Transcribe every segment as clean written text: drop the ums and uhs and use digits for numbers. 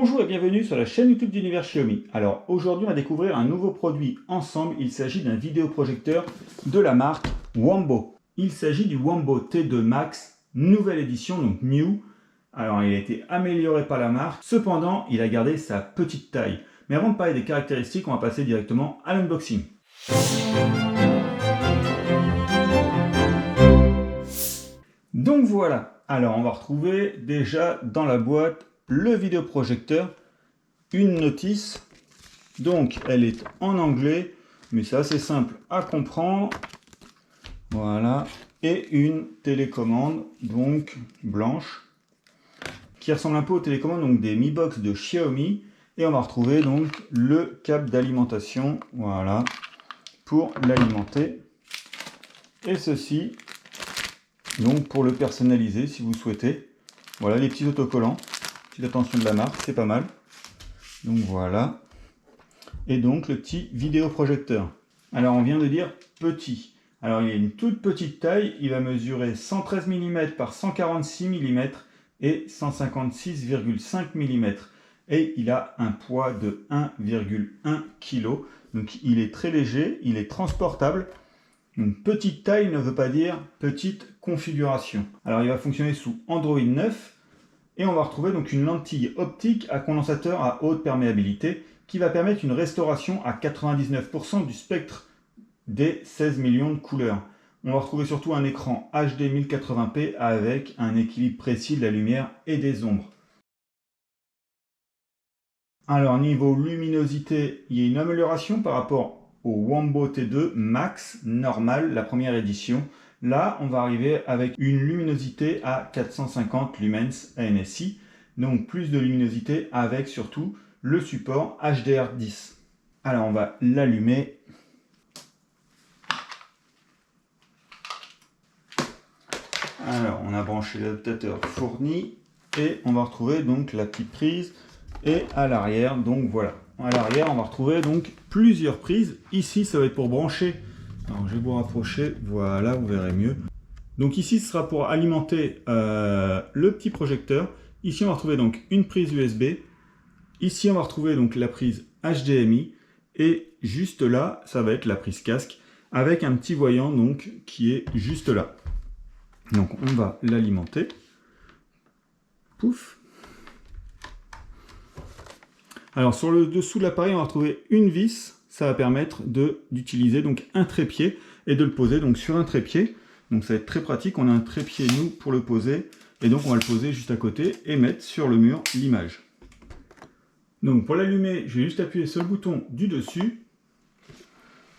Bonjour et bienvenue sur la chaîne YouTube d'Univers Xiaomi. Alors aujourd'hui on va découvrir un nouveau produit ensemble. Il s'agit d'un vidéoprojecteur de la marque Wambo. Il s'agit du Wambo T2 Max, nouvelle édition, donc New. Alors il a été amélioré par la marque, cependant il a gardé sa petite taille. Mais avant de parler des caractéristiques, on va passer directement à l'unboxing. Donc voilà, alors on va retrouver déjà dans la boîte le vidéoprojecteur, une notice, donc elle est en anglais, mais c'est assez simple à comprendre, voilà, et une télécommande, donc blanche, qui ressemble un peu aux télécommandes donc des Mi Box de Xiaomi, et on va retrouver donc le câble d'alimentation, voilà, pour l'alimenter, et ceci, donc pour le personnaliser si vous souhaitez, voilà les petits autocollants. Petite attention de la marque, c'est pas mal. Donc voilà. Et donc le petit vidéoprojecteur. Alors on vient de dire petit. Alors il a une toute petite taille. Il va mesurer 113 mm par 146 mm et 156,5 mm. Et il a un poids de 1,1 kg. Donc il est très léger, il est transportable. Donc petite taille ne veut pas dire petite configuration. Alors il va fonctionner sous Android 9. Et on va retrouver donc une lentille optique à condensateur à haute perméabilité qui va permettre une restauration à 99% du spectre des 16 millions de couleurs. On va retrouver surtout un écran HD 1080p avec un équilibre précis de la lumière et des ombres. Alors niveau luminosité, il y a une amélioration par rapport au Wambo T2 Max normal, la première édition. Là, on va arriver avec une luminosité à 450 lumens ANSI, donc plus de luminosité avec surtout le support HDR10. Alors, on va l'allumer. Alors, on a branché l'adaptateur fourni et on va retrouver donc la petite prise et à l'arrière, donc voilà. À l'arrière, on va retrouver donc plusieurs prises. Ici, ça va être pour brancher. Alors, je vais vous rapprocher. Voilà, vous verrez mieux. Donc ici, ce sera pour alimenter le petit projecteur. Ici, on va retrouver donc une prise USB. Ici, on va retrouver donc la prise HDMI. Et juste là, ça va être la prise casque avec un petit voyant donc qui est juste là. Donc, on va l'alimenter. Pouf. Alors sur le dessous de l'appareil, on va retrouver une vis. Ça va permettre d'utiliser donc un trépied et de le poser donc sur un trépied. Donc ça va être très pratique. On a un trépied nous pour le poser et donc on va le poser juste à côté et mettre sur le mur l'image. Donc pour l'allumer, je vais juste appuyer sur le bouton du dessus.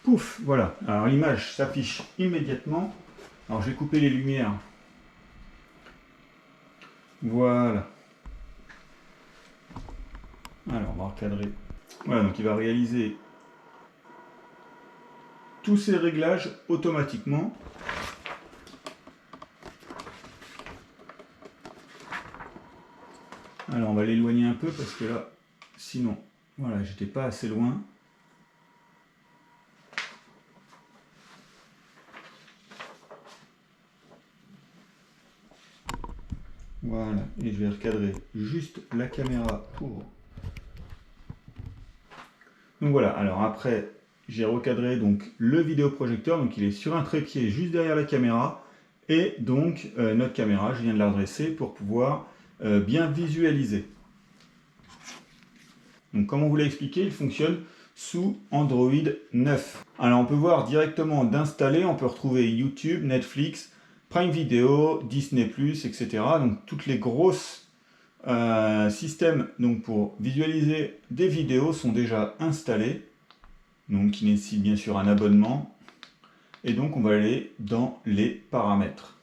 Pouf, voilà. Alors l'image s'affiche immédiatement. Alors je vais couper les lumières. Voilà. Alors, on va recadrer. Voilà, donc il va réaliser tous ces réglages automatiquement. Alors, on va l'éloigner un peu parce que là, sinon, voilà, j'étais pas assez loin. Voilà, et je vais recadrer juste la caméra pour... Donc voilà, alors après, j'ai recadré donc le vidéoprojecteur, donc il est sur un trépied juste derrière la caméra, et donc notre caméra, je viens de la redresser pour pouvoir bien visualiser. Donc comme on vous l'a expliqué, il fonctionne sous Android 9. Alors on peut voir directement d'installer, on peut retrouver YouTube, Netflix, Prime Video, Disney+, etc. Donc toutes les grosses systèmes donc pour visualiser des vidéos sont déjà installés, donc qui nécessitent bien sûr un abonnement. Et donc on va aller dans les paramètres.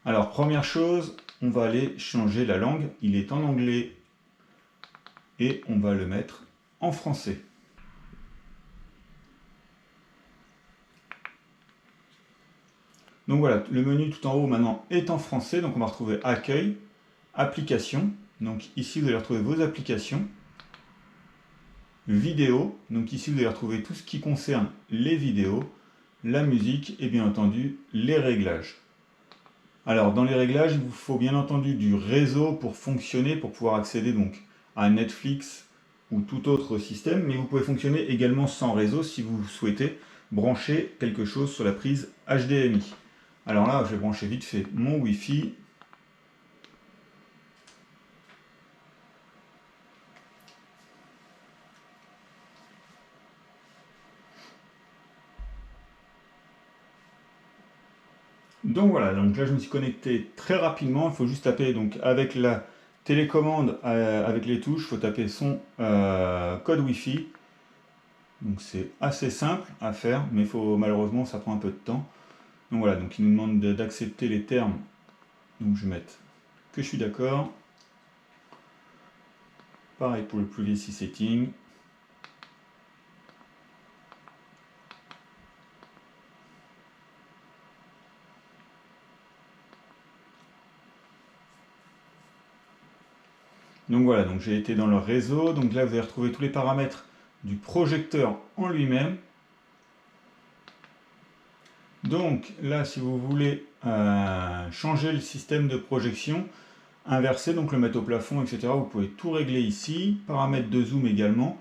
Alors première chose, on va aller changer la langue. Il est en anglais et on va le mettre en français. Donc voilà, le menu tout en haut maintenant est en français, donc on va retrouver accueil, applications, donc ici vous allez retrouver vos applications, vidéo, donc ici vous allez retrouver tout ce qui concerne les vidéos, la musique et bien entendu les réglages. Alors dans les réglages, il vous faut bien entendu du réseau pour fonctionner, pour pouvoir accéder donc à Netflix ou tout autre système, mais vous pouvez fonctionner également sans réseau si vous souhaitez brancher quelque chose sur la prise HDMI. Alors là, je vais brancher vite fait mon Wi-Fi. Donc voilà, donc là je me suis connecté très rapidement. Il faut juste taper donc avec la télécommande, avec les touches, il faut taper son code Wi-Fi. Donc c'est assez simple à faire, mais malheureusement ça prend un peu de temps. Donc voilà, donc il nous demande d'accepter les termes. Donc je vais mettre que je suis d'accord. Pareil pour le privacy setting. Donc voilà, donc j'ai été dans le réseau. Donc là vous allez retrouver tous les paramètres du projecteur en lui-même. Donc là, si vous voulez changer le système de projection, inverser, donc le mettre au plafond, etc., vous pouvez tout régler ici. Paramètres de zoom également.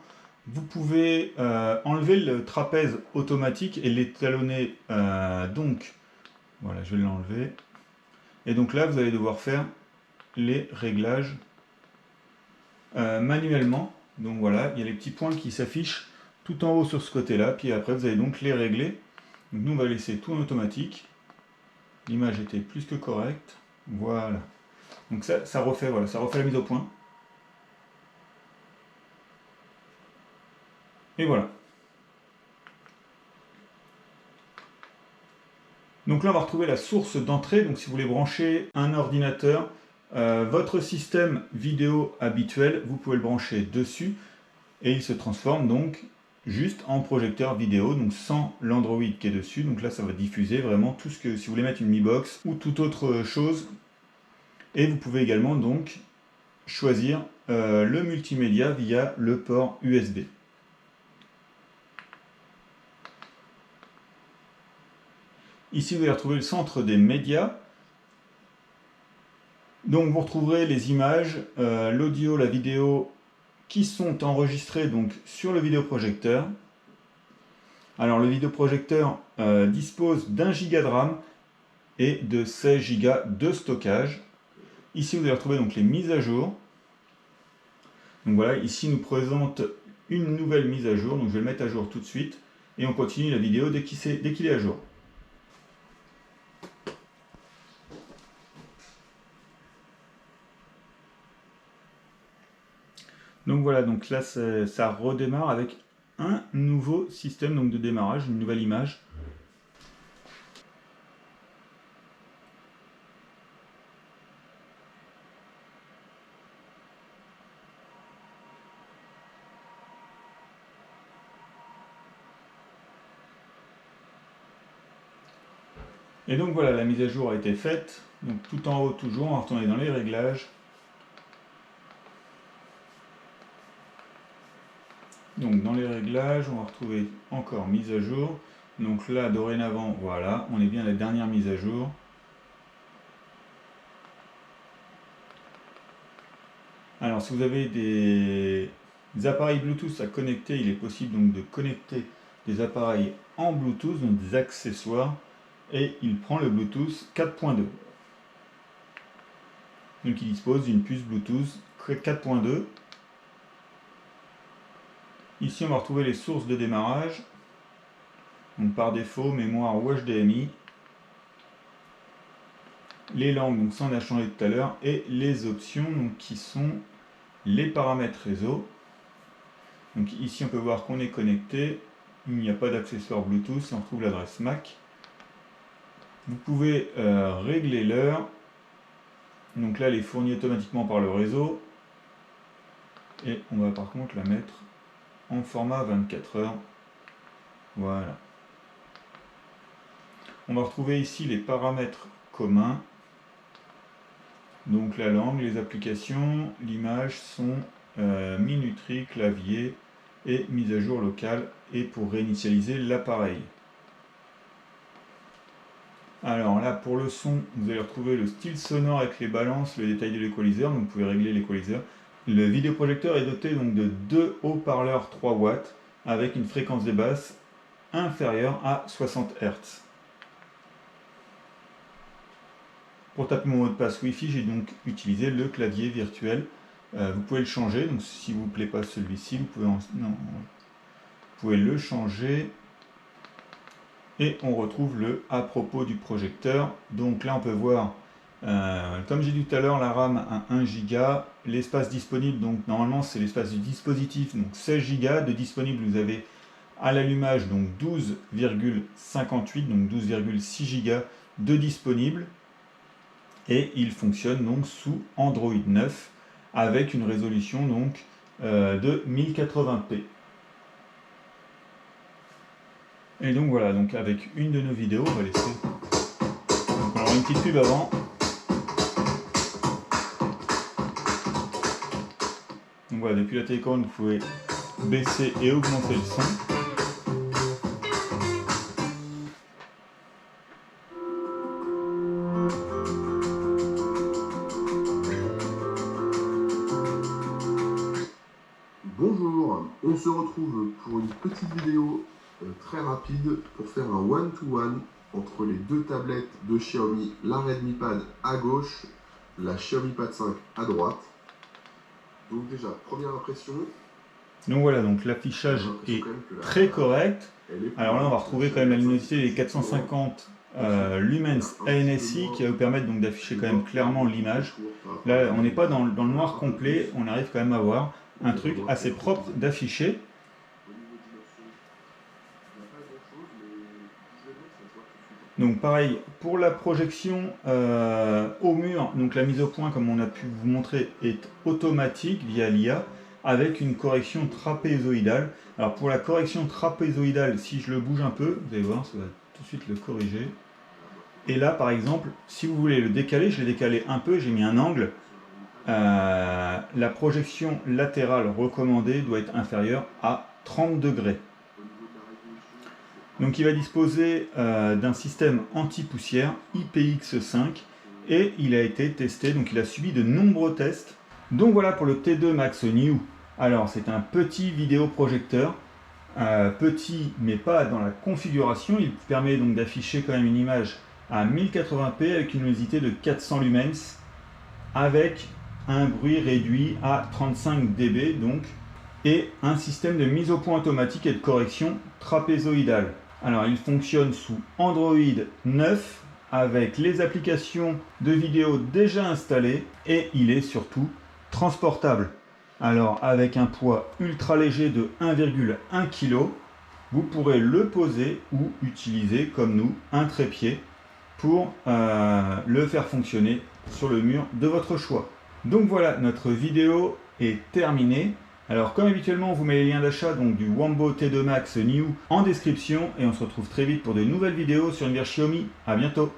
Vous pouvez enlever le trapèze automatique et l'étalonner. Donc, voilà, je vais l'enlever. Et donc là, vous allez devoir faire les réglages manuellement. Donc voilà, il y a les petits points qui s'affichent tout en haut sur ce côté-là. Puis après, vous allez donc les régler. Donc nous, on va laisser tout en automatique. L'image était plus que correcte. Voilà. Donc ça refait, voilà, ça refait la mise au point. Et voilà. Donc là, on va retrouver la source d'entrée. Donc si vous voulez brancher un ordinateur, votre système vidéo habituel, vous pouvez le brancher dessus. Et il se transforme donc juste en projecteur vidéo, donc sans l'Android qui est dessus. Donc là, ça va diffuser vraiment tout ce que, si vous voulez mettre une Mi Box ou toute autre chose. Et vous pouvez également donc choisir le multimédia via le port USB. Ici, vous allez retrouver le centre des médias. Donc vous retrouverez les images, l'audio, la vidéo qui sont enregistrées donc sur le vidéoprojecteur. Alors le vidéoprojecteur dispose d'1 Go de RAM et de 16 Go de stockage. Ici vous allez retrouver donc les mises à jour. Donc voilà, ici nous présente une nouvelle mise à jour, donc je vais le mettre à jour tout de suite et on continue la vidéo dès qu'il est à jour. Donc voilà, donc là ça redémarre avec un nouveau système donc de démarrage, une nouvelle image. Et donc voilà, la mise à jour a été faite. Donc tout en haut toujours, on va retourner dans les réglages. Donc dans les réglages, on va retrouver encore mise à jour. Donc là, dorénavant, voilà, on est bien à la dernière mise à jour. Alors si vous avez des appareils Bluetooth à connecter, il est possible donc de connecter des appareils en Bluetooth, donc des accessoires, et il prend le Bluetooth 4.2. Donc il dispose d'une puce Bluetooth 4.2. Ici on va retrouver les sources de démarrage. Donc par défaut, mémoire ou HDMI. Les langues, donc ça on a changé tout à l'heure, et les options donc, qui sont les paramètres réseau. Donc ici on peut voir qu'on est connecté, il n'y a pas d'accessoire Bluetooth, on retrouve l'adresse MAC. Vous pouvez régler l'heure, donc là elle est fournie automatiquement par le réseau, et on va par contre la mettre en format 24 heures. Voilà. On va retrouver ici les paramètres communs. Donc la langue, les applications, l'image, son, minuterie, clavier et mise à jour locale et pour réinitialiser l'appareil. Alors là, pour le son, vous allez retrouver le style sonore avec les balances, le détail de l'équaliseur, donc vous pouvez régler l'équaliseur. Le vidéoprojecteur est doté donc de 2 haut-parleurs 3 watts avec une fréquence de basse inférieure à 60 Hz. Pour taper mon mot de passe Wi-Fi, j'ai donc utilisé le clavier virtuel. Vous pouvez le changer, donc si vous ne plaît pas celui-ci, vous pouvez le changer. Et on retrouve le à propos du projecteur. Donc là on peut voir, comme j'ai dit tout à l'heure, la RAM à 1 Go, l'espace disponible, donc normalement c'est l'espace du dispositif, donc 16 Go, de disponible vous avez à l'allumage donc 12,58, donc 12,6 Go de disponible. Et il fonctionne donc sous Android 9 avec une résolution donc de 1080p. Et donc voilà, donc avec une de nos vidéos, on va laisser. Donc on aura une petite pub avant. Donc voilà, depuis la télécommande, vous pouvez baisser et augmenter le son. Bonjour, on se retrouve pour une petite vidéo très rapide pour faire un one-to-one entre les deux tablettes de Xiaomi, la Redmi Pad à gauche, la Xiaomi Pad 5 à droite. Donc déjà, première impression. Donc voilà, donc l'affichage est très correct. Alors là, on va retrouver quand même la luminosité des 450 lumens ANSI qui va vous permettre donc d'afficher quand même clairement l'image. Là, on n'est pas dans le noir complet, on arrive quand même à voir un truc assez propre d'afficher. Donc pareil, pour la projection au mur, donc la mise au point comme on a pu vous montrer est automatique via l'IA avec une correction trapézoïdale. Alors pour la correction trapézoïdale, si je le bouge un peu, vous allez voir, ça va tout de suite le corriger. Et là par exemple, si vous voulez le décaler, je l'ai décalé un peu, j'ai mis un angle. La projection latérale recommandée doit être inférieure à 30 degrés. Donc il va disposer d'un système anti-poussière IPX5 et il a été testé, donc il a subi de nombreux tests. Donc voilà pour le T2 Max New. Alors c'est un petit vidéoprojecteur, petit mais pas dans la configuration, il permet donc d'afficher quand même une image à 1080p avec une luminosité de 400 lumens avec un bruit réduit à 35 dB donc, et un système de mise au point automatique et de correction trapézoïdale. Alors il fonctionne sous Android 9 avec les applications de vidéo déjà installées et il est surtout transportable. Alors avec un poids ultra léger de 1,1 kg, vous pourrez le poser ou utiliser comme nous un trépied pour le faire fonctionner sur le mur de votre choix. Donc voilà, notre vidéo est terminée. Alors comme habituellement, on vous met les liens d'achat donc du Wambo T2 Max New en description et on se retrouve très vite pour de nouvelles vidéos sur Univers Xiaomi. À bientôt.